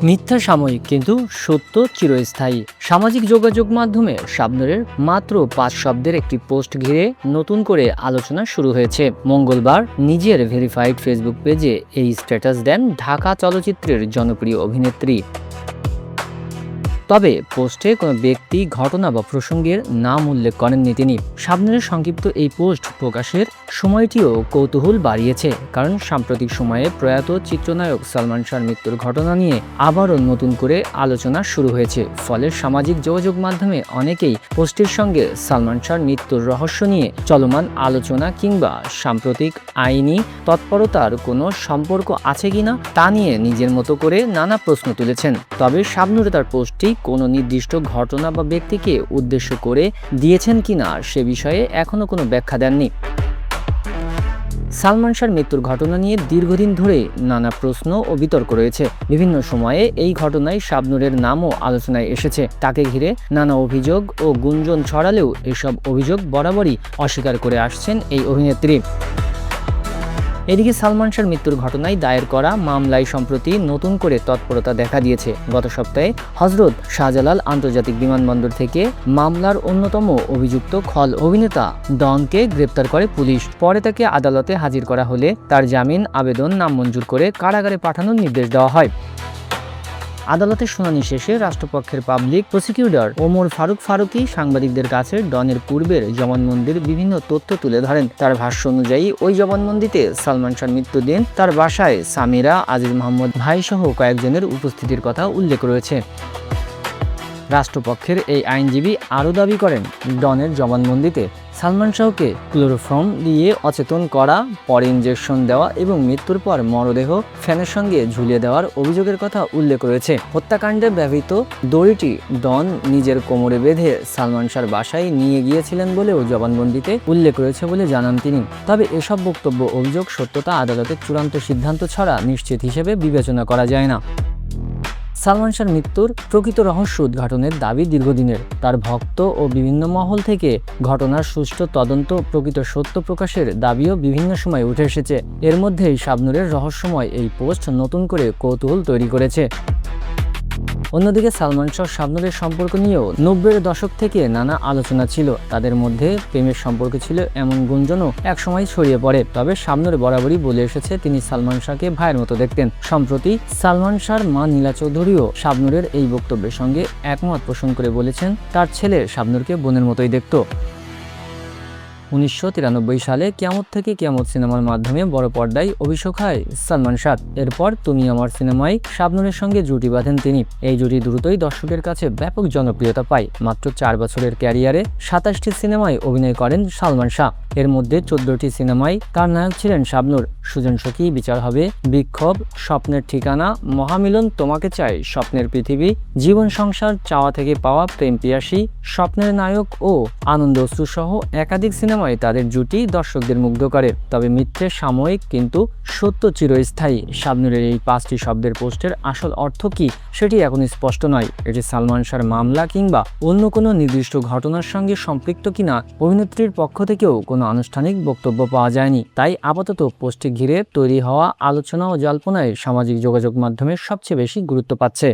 মিথ্যা সাময়িক কিন্তু সত্য চিরস্থায়ী। সামাজিক যোগাযোগ মাধ্যমে শাবনূরের মাত্র 5 শব্দের একটি পোস্ট ঘিরে নতুন করে আলোচনা শুরু হয়েছে। মঙ্গলবার নিজের ভেরিফাইড ফেসবুক পেজে এই স্ট্যাটাস দেন ঢাকা চলচ্চিত্রের জনপ্রিয় অভিনেত্রী। তবে পোস্টে কোনো ব্যক্তি, ঘটনা বা প্রসঙ্গের নাম উল্লেখ করেননি তিনি। শাবনূরের সংক্ষিপ্ত এই পোস্ট প্রকাশের সময়টিও কৌতূহল বাড়িয়েছে, কারণ সাম্প্রতিক সময়ে প্রয়াত চিত্রনায়ক সালমান শাহর মৃত্যুর ঘটনা নিয়ে আবারও নতুন করে আলোচনা শুরু হয়েছে। ফলে সামাজিক যোগাযোগ মাধ্যমে অনেকেই পোস্টের সঙ্গে সালমান শাহর মৃত্যুর রহস্য নিয়ে চলমান আলোচনা কিংবা সাম্প্রতিক আইনি তৎপরতার কোনো সম্পর্ক আছে কিনা তা নিয়ে নিজের মতো করে নানা প্রশ্ন তুলেছেন। তবে শাবনূর তার পোস্টটি কোনো নির্দিষ্ট ঘটনা বা ব্যক্তিকে উদ্দেশ্য করে দিয়েছেন কিনা সে বিষয়ে এখনো কোনো ব্যাখ্যা দেননি। সালমান শাহর মৃত্যুর ঘটনা নিয়ে দীর্ঘদিন ধরে নানা প্রশ্ন ও বিতর্ক রয়েছে। বিভিন্ন সময়ে এই ঘটনায় শাবনূরের নামও আলোচনায় এসেছে। তাকে ঘিরে নানা অভিযোগ ও গুঞ্জন ছড়ালেও এসব অভিযোগ বরাবরই অস্বীকার করে আসছেন এই অভিনেত্রী। এদিকে সালমান শাহর মৃত্যুর ঘটনায় দায়ের করা মামলায় সম্প্রতি নতুন করে তৎপরতা দেখা দিয়েছে। গত সপ্তাহে হজরত শাহজালাল আন্তর্জাতিক বিমানবন্দর থেকে মামলার অন্যতম অভিযুক্ত খল অভিনেতা ডনকে গ্রেপ্তার করে পুলিশ। পরে তাকে আদালতে হাজির করা হলে তার জামিন আবেদন নামঞ্জুর করে কারাগারে পাঠানোর নির্দেশ দেওয়া হয়। আদালতের শুনানি শেষে রাষ্ট্রপক্ষের পাবলিক প্রসিকিউটর ওমর ফারুকি সাংবাদিকদের কাছে ডনের পূর্বের জবানবন্দির বিভিন্ন তথ্য তুলে ধরেন। তার ভাষ্য অনুযায়ী ওই জবানবন্দিতে সালমান শাহর মৃত্যুর দিন তার বাসায় সামিরা, আজিজ মোহাম্মদ ভাই সহ কয়েকজনের উপস্থিতির কথা উল্লেখ রয়েছে। রাষ্ট্রপক্ষের এই আইনজীবী আরও দাবি করেন, ডনের জবানবন্দিতে সালমান শাহকে ক্লোরোফর্ম দিয়ে অচেতন করা, পরে ইনজেকশন দেওয়া এবং মৃত্যুর পর মরদেহ ফ্যানের সঙ্গে ঝুলিয়ে দেওয়ার অভিযোগের কথা উল্লেখ রয়েছে। হত্যাকাণ্ডে ব্যবহৃত দড়িটি ডন নিজের কোমরে বেঁধে সালমান শাহর বাসায় নিয়ে গিয়েছিলেন বলেও জবানবন্দিতে উল্লেখ রয়েছে বলে জানান তিনি। তবে এসব বক্তব্য অভিযোগ সত্যতা আদালতের চূড়ান্ত সিদ্ধান্ত ছাড়া নিশ্চিত হিসেবে বিবেচনা করা যায় না। সালমান শাহর মৃত্যুর প্রকৃত রহস্য উদ্ঘাটনের দাবি দীর্ঘদিনের। তার ভক্ত ও বিভিন্ন মহল থেকে ঘটনার সুষ্ঠু তদন্ত, প্রকৃত সত্য প্রকাশের দাবিও বিভিন্ন সময় উঠে এসেছে। এর মধ্যেই শাবনূরের রহস্যময় এই পোস্ট নতুন করে কৌতূহল তৈরি করেছে। অন্যদিকে সালমান শাহ শাবনূরের সম্পর্ক নিয়েও 90-এর দশক থেকে নানা আলোচনা ছিল। তাদের মধ্যে প্রেমের সম্পর্ক ছিল এমন গুঞ্জনও একসময় ছড়িয়ে পড়ে। তবে শাবনূর বরাবরই বলে এসেছে তিনি সালমান শাহকে ভাইয়ের মতো দেখতেন। সম্প্রতি সালমান শাহর মা নীলা চৌধুরীও শাবনূরের এই বক্তব্যের সঙ্গে একমত পোষণ করে বলেছেন তার ছেলে শাবনূরকে বোনের মতোই দেখত। 1993 সালে কিয়ামত থেকে কিয়ামত সিনেমার মাধ্যমে বড় পর্দায় অভিষেক হয় সালমান শাহ। এরপর তুমি আমার সিনেমায় শাবনূরের সঙ্গে জুটি বাঁধেন তিনি। এই জুটি দ্রুতই দর্শকের কাছে ব্যাপক জনপ্রিয়তা পায়। মাত্র 4 বছরের ক্যারিয়ারে 27টি সিনেমায় অভিনয় করেন সালমান শাহ। এর মধ্যে 14টি সিনেমায় তার নায়ক ছিলেন শাবনূর। সুজন সখী, বিচার হবে, বিক্ষোভ, স্বপ্নের ঠিকানা, মহামিলন, তোমাকে চাই, স্বপ্নের পৃথিবী, জীবন সংসার, চাওয়া থেকে পাওয়া, প্রেম পিয়াসী, স্বপ্নের নায়ক ও আনন্দ অশ্রু সহ একাধিক সিনেমায় তাদের জুটি দর্শকদের মুগ্ধ করে। তবে মিথ্যে সাময়িক কিন্তু সত্য চিরস্থায়ী। শাবনূরের এই 5টি শব্দের পোস্টের আসল অর্থ কি সেটি এখন স্পষ্ট নয়। এটি সালমান শাহর মামলা কিংবা অন্য কোনো নির্দিষ্ট ঘটনার সঙ্গে সম্পৃক্ত কিনা অভিনেত্রীর পক্ষ থেকেও কোনো আনুষ্ঠানিক বক্তব্য পাওয়া যায়নি। তাই আপাতত পোস্টটি ঘিরে তৈরি হওয়া আলোচনা ও জল্পনায় সামাজিক যোগাযোগ মাধ্যমে সবচেয়ে বেশি গুরুত্ব পাচ্ছে।